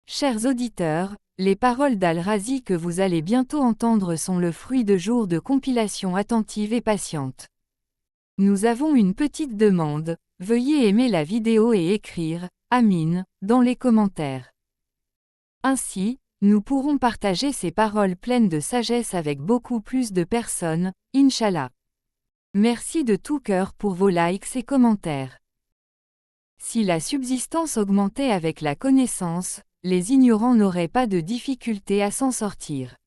Chers auditeurs, les paroles d'Al-Razi que vous allez bientôt entendre sont le fruit de jours de compilation attentive et patiente. Nous avons une petite demande, veuillez aimer la vidéo et écrire « Amin » dans les commentaires. Ainsi, nous pourrons partager ces paroles pleines de sagesse avec beaucoup plus de personnes, Inch'Allah. Merci de tout cœur pour vos likes et commentaires. Si la subsistance augmentait avec la connaissance, les ignorants n'auraient pas de difficulté à s'en sortir.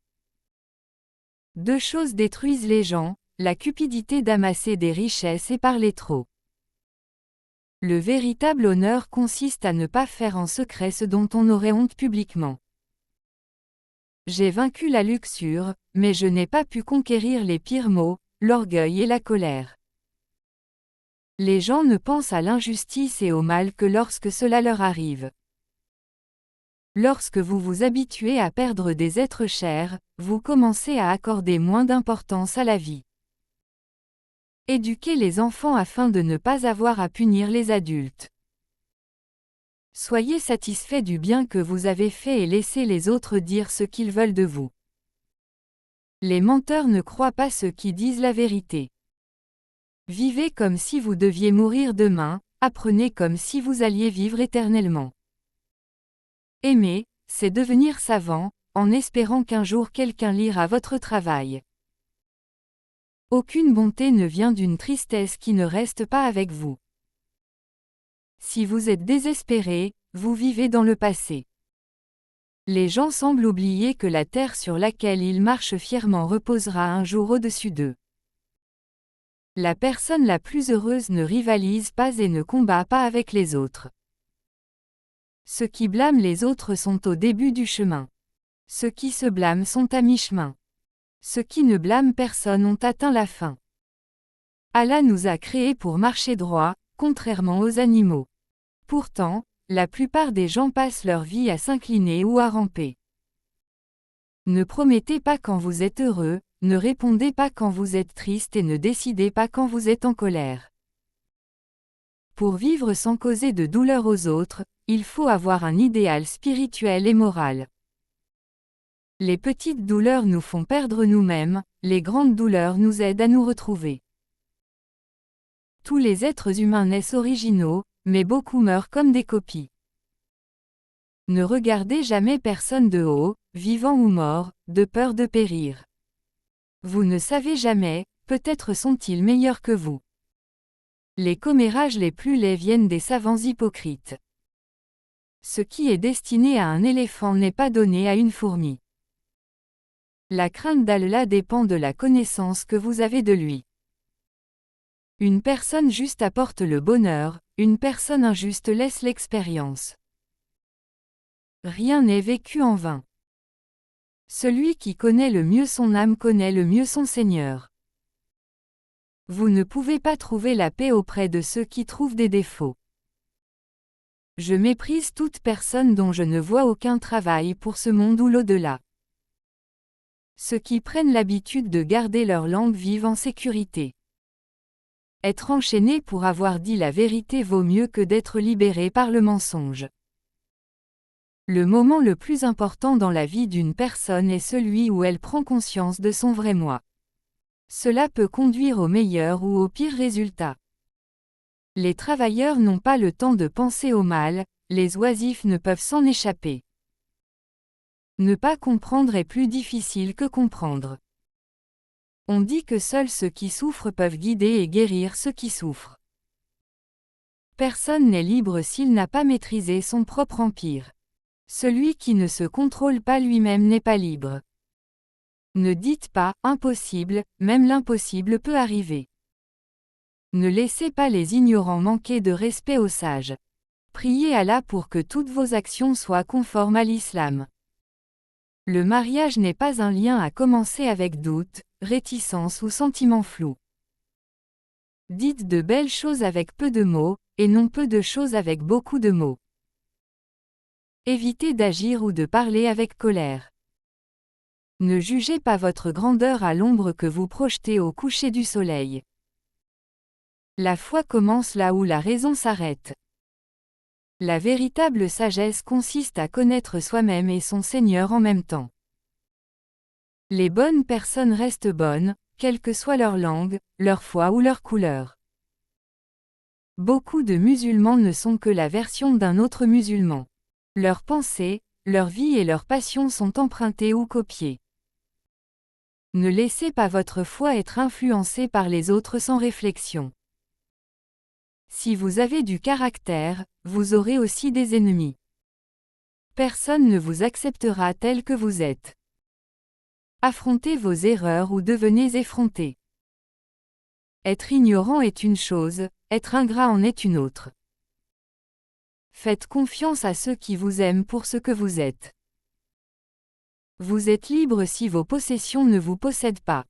Deux choses détruisent les gens, la cupidité d'amasser des richesses et parler trop. Le véritable honneur consiste à ne pas faire en secret ce dont on aurait honte publiquement. J'ai vaincu la luxure, mais je n'ai pas pu conquérir les pires maux, l'orgueil et la colère. Les gens ne pensent à l'injustice et au mal que lorsque cela leur arrive. Lorsque vous vous habituez à perdre des êtres chers, vous commencez à accorder moins d'importance à la vie. Éduquez les enfants afin de ne pas avoir à punir les adultes. Soyez satisfait du bien que vous avez fait et laissez les autres dire ce qu'ils veulent de vous. Les menteurs ne croient pas ceux qui disent la vérité. Vivez comme si vous deviez mourir demain, apprenez comme si vous alliez vivre éternellement. Aimer, c'est devenir savant, en espérant qu'un jour quelqu'un lira votre travail. Aucune bonté ne vient d'une tristesse qui ne reste pas avec vous. Si vous êtes désespéré, vous vivez dans le passé. Les gens semblent oublier que la terre sur laquelle ils marchent fièrement reposera un jour au-dessus d'eux. La personne la plus heureuse ne rivalise pas et ne combat pas avec les autres. Ceux qui blâment les autres sont au début du chemin. Ceux qui se blâment sont à mi-chemin. Ceux qui ne blâment personne ont atteint la fin. Allah nous a créés pour marcher droit, contrairement aux animaux. Pourtant, la plupart des gens passent leur vie à s'incliner ou à ramper. Ne promettez pas quand vous êtes heureux, ne répondez pas quand vous êtes triste et ne décidez pas quand vous êtes en colère. Pour vivre sans causer de douleur aux autres, il faut avoir un idéal spirituel et moral. Les petites douleurs nous font perdre nous-mêmes, les grandes douleurs nous aident à nous retrouver. Tous les êtres humains naissent originaux, mais beaucoup meurent comme des copies. Ne regardez jamais personne de haut, vivant ou mort, de peur de périr. Vous ne savez jamais, peut-être sont-ils meilleurs que vous. Les commérages les plus laids viennent des savants hypocrites. Ce qui est destiné à un éléphant n'est pas donné à une fourmi. La crainte d'Allah dépend de la connaissance que vous avez de lui. Une personne juste apporte le bonheur, une personne injuste laisse l'expérience. Rien n'est vécu en vain. Celui qui connaît le mieux son âme connaît le mieux son Seigneur. Vous ne pouvez pas trouver la paix auprès de ceux qui trouvent des défauts. Je méprise toute personne dont je ne vois aucun travail pour ce monde ou l'au-delà. Ceux qui prennent l'habitude de garder leur langue vivent en sécurité. Être enchaîné pour avoir dit la vérité vaut mieux que d'être libéré par le mensonge. Le moment le plus important dans la vie d'une personne est celui où elle prend conscience de son vrai moi. Cela peut conduire au meilleur ou au pire résultat. Les travailleurs n'ont pas le temps de penser au mal, les oisifs ne peuvent s'en échapper. Ne pas comprendre est plus difficile que comprendre. On dit que seuls ceux qui souffrent peuvent guider et guérir ceux qui souffrent. Personne n'est libre s'il n'a pas maîtrisé son propre empire. Celui qui ne se contrôle pas lui-même n'est pas libre. Ne dites pas « impossible », même l'impossible peut arriver. Ne laissez pas les ignorants manquer de respect aux sages. Priez Allah pour que toutes vos actions soient conformes à l'islam. Le mariage n'est pas un lien à commencer avec doute, réticence ou sentiment flou. Dites de belles choses avec peu de mots, et non peu de choses avec beaucoup de mots. Évitez d'agir ou de parler avec colère. Ne jugez pas votre grandeur à l'ombre que vous projetez au coucher du soleil. La foi commence là où la raison s'arrête. La véritable sagesse consiste à connaître soi-même et son Seigneur en même temps. Les bonnes personnes restent bonnes, quelle que soit leur langue, leur foi ou leur couleur. Beaucoup de musulmans ne sont que la version d'un autre musulman. Leurs pensées, leur vie et leurs passions sont empruntées ou copiées. Ne laissez pas votre foi être influencée par les autres sans réflexion. Si vous avez du caractère, vous aurez aussi des ennemis. Personne ne vous acceptera tel que vous êtes. Affrontez vos erreurs ou devenez effronté. Être ignorant est une chose, être ingrat en est une autre. Faites confiance à ceux qui vous aiment pour ce que vous êtes. Vous êtes libre si vos possessions ne vous possèdent pas.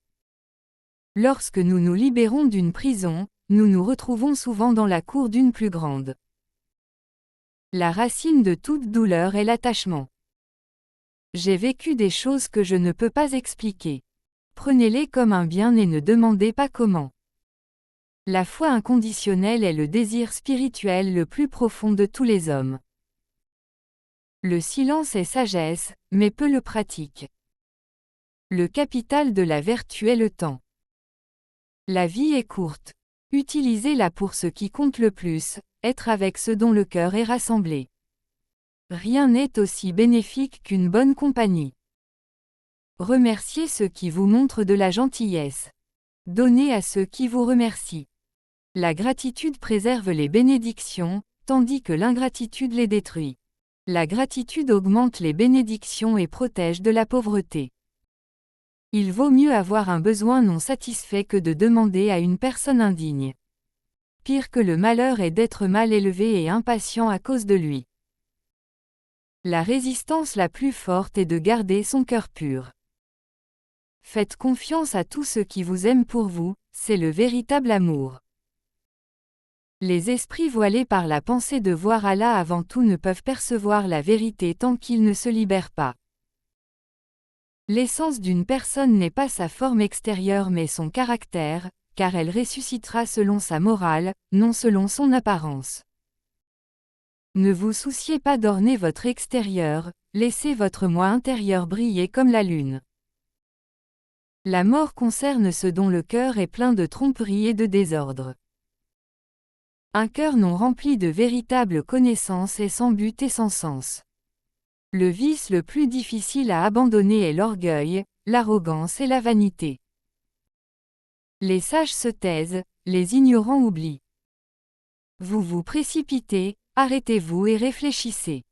Lorsque nous nous libérons d'une prison, nous nous retrouvons souvent dans la cour d'une plus grande. La racine de toute douleur est l'attachement. J'ai vécu des choses que je ne peux pas expliquer. Prenez-les comme un bien et ne demandez pas comment. La foi inconditionnelle est le désir spirituel le plus profond de tous les hommes. Le silence est sagesse, mais peu le pratique. Le capital de la vertu est le temps. La vie est courte. Utilisez-la pour ce qui compte le plus, être avec ceux dont le cœur est rassemblé. Rien n'est aussi bénéfique qu'une bonne compagnie. Remerciez ceux qui vous montrent de la gentillesse. Donnez à ceux qui vous remercient. La gratitude préserve les bénédictions, tandis que l'ingratitude les détruit. La gratitude augmente les bénédictions et protège de la pauvreté. Il vaut mieux avoir un besoin non satisfait que de demander à une personne indigne. Pire que le malheur est d'être mal élevé et impatient à cause de lui. La résistance la plus forte est de garder son cœur pur. Faites confiance à tous ceux qui vous aiment pour vous, c'est le véritable amour. Les esprits voilés par la pensée de voir Allah avant tout ne peuvent percevoir la vérité tant qu'ils ne se libèrent pas. L'essence d'une personne n'est pas sa forme extérieure mais son caractère, car elle ressuscitera selon sa morale, non selon son apparence. Ne vous souciez pas d'orner votre extérieur, laissez votre moi intérieur briller comme la lune. La mort concerne ceux dont le cœur est plein de tromperie et de désordre. Un cœur non rempli de véritable connaissance est sans but et sans sens. Le vice le plus difficile à abandonner est l'orgueil, l'arrogance et la vanité. Les sages se taisent, les ignorants oublient. Vous vous précipitez, arrêtez-vous et réfléchissez.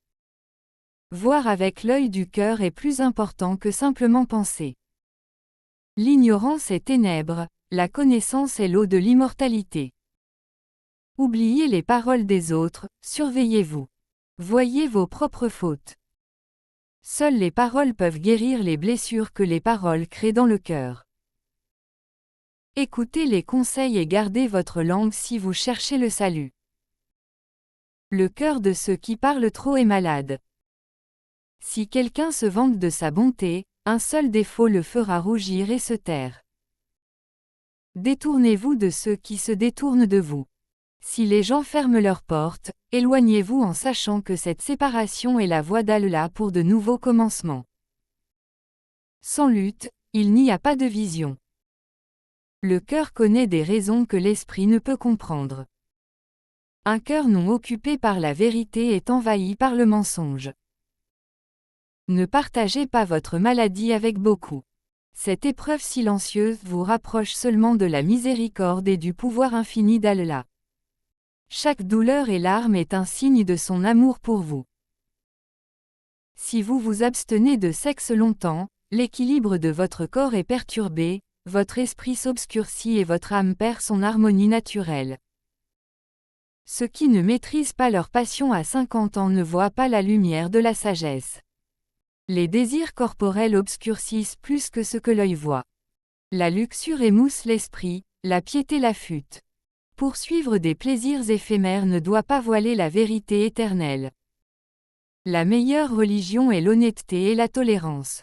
Voir avec l'œil du cœur est plus important que simplement penser. L'ignorance est ténèbres, la connaissance est l'eau de l'immortalité. Oubliez les paroles des autres, surveillez-vous. Voyez vos propres fautes. Seules les paroles peuvent guérir les blessures que les paroles créent dans le cœur. Écoutez les conseils et gardez votre langue si vous cherchez le salut. Le cœur de ceux qui parlent trop est malade. Si quelqu'un se vante de sa bonté, un seul défaut le fera rougir et se taire. Détournez-vous de ceux qui se détournent de vous. Si les gens ferment leurs portes, éloignez-vous en sachant que cette séparation est la voie d'Allah pour de nouveaux commencements. Sans lutte, il n'y a pas de vision. Le cœur connaît des raisons que l'esprit ne peut comprendre. Un cœur non occupé par la vérité est envahi par le mensonge. Ne partagez pas votre maladie avec beaucoup. Cette épreuve silencieuse vous rapproche seulement de la miséricorde et du pouvoir infini d'Allah. Chaque douleur et larme est un signe de son amour pour vous. Si vous vous abstenez de sexe longtemps, l'équilibre de votre corps est perturbé, votre esprit s'obscurcit et votre âme perd son harmonie naturelle. Ceux qui ne maîtrisent pas leur passion à 50 ans ne voient pas la lumière de la sagesse. Les désirs corporels obscurcissent plus que ce que l'œil voit. La luxure émousse l'esprit, la piété l'affûte. Poursuivre des plaisirs éphémères ne doit pas voiler la vérité éternelle. La meilleure religion est l'honnêteté et la tolérance.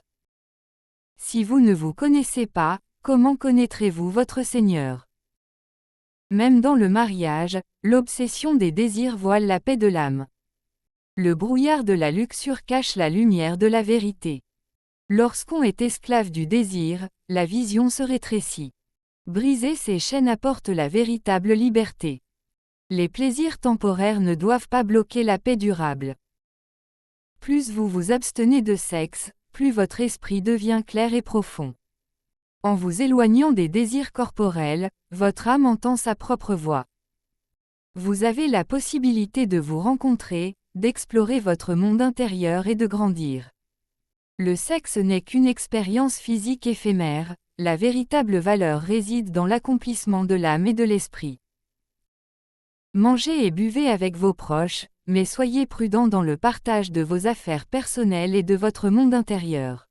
Si vous ne vous connaissez pas, comment connaîtrez-vous votre Seigneur? Même dans le mariage, l'obsession des désirs voile la paix de l'âme. Le brouillard de la luxure cache la lumière de la vérité. Lorsqu'on est esclave du désir, la vision se rétrécit. Briser ces chaînes apporte la véritable liberté. Les plaisirs temporaires ne doivent pas bloquer la paix durable. Plus vous vous abstenez de sexe, plus votre esprit devient clair et profond. En vous éloignant des désirs corporels, votre âme entend sa propre voix. Vous avez la possibilité de vous rencontrer, d'explorer votre monde intérieur et de grandir. Le sexe n'est qu'une expérience physique éphémère, la véritable valeur réside dans l'accomplissement de l'âme et de l'esprit. Mangez et buvez avec vos proches, mais soyez prudents dans le partage de vos affaires personnelles et de votre monde intérieur.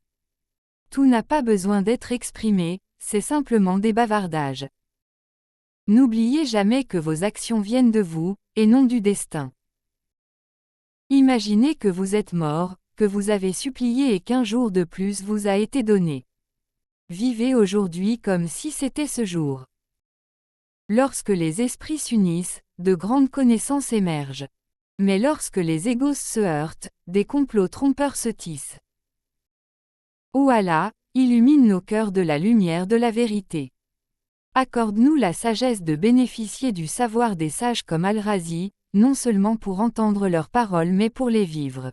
Tout n'a pas besoin d'être exprimé, c'est simplement des bavardages. N'oubliez jamais que vos actions viennent de vous, et non du destin. Imaginez que vous êtes mort, que vous avez supplié et qu'un jour de plus vous a été donné. Vivez aujourd'hui comme si c'était ce jour. Lorsque les esprits s'unissent, de grandes connaissances émergent. Mais lorsque les égos se heurtent, des complots trompeurs se tissent. Ô Allah, illumine nos cœurs de la lumière de la vérité. Accorde-nous la sagesse de bénéficier du savoir des sages comme Al-Razi, non seulement pour entendre leurs paroles mais pour les vivre.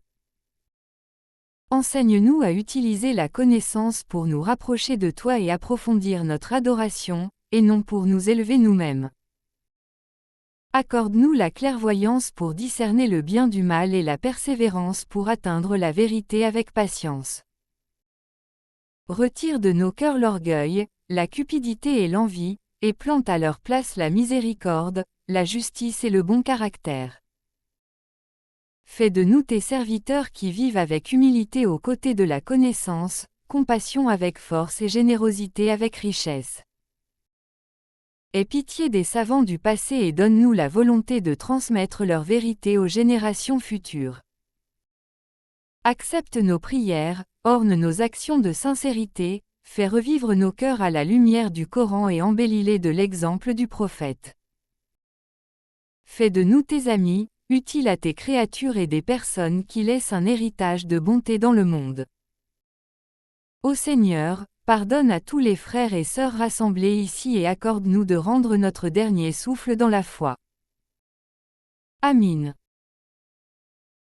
Enseigne-nous à utiliser la connaissance pour nous rapprocher de toi et approfondir notre adoration, et non pour nous élever nous-mêmes. Accorde-nous la clairvoyance pour discerner le bien du mal et la persévérance pour atteindre la vérité avec patience. Retire de nos cœurs l'orgueil, la cupidité et l'envie, et plante à leur place la miséricorde, la justice et le bon caractère. Fais de nous tes serviteurs qui vivent avec humilité aux côtés de la connaissance, compassion avec force et générosité avec richesse. Aie pitié des savants du passé et donne-nous la volonté de transmettre leur vérité aux générations futures. Accepte nos prières, orne nos actions de sincérité, fais revivre nos cœurs à la lumière du Coran et embellis-les de l'exemple du prophète. Fais de nous tes amis, utiles à tes créatures et des personnes qui laissent un héritage de bonté dans le monde. Ô Seigneur, pardonne à tous les frères et sœurs rassemblés ici et accorde-nous de rendre notre dernier souffle dans la foi. Amin.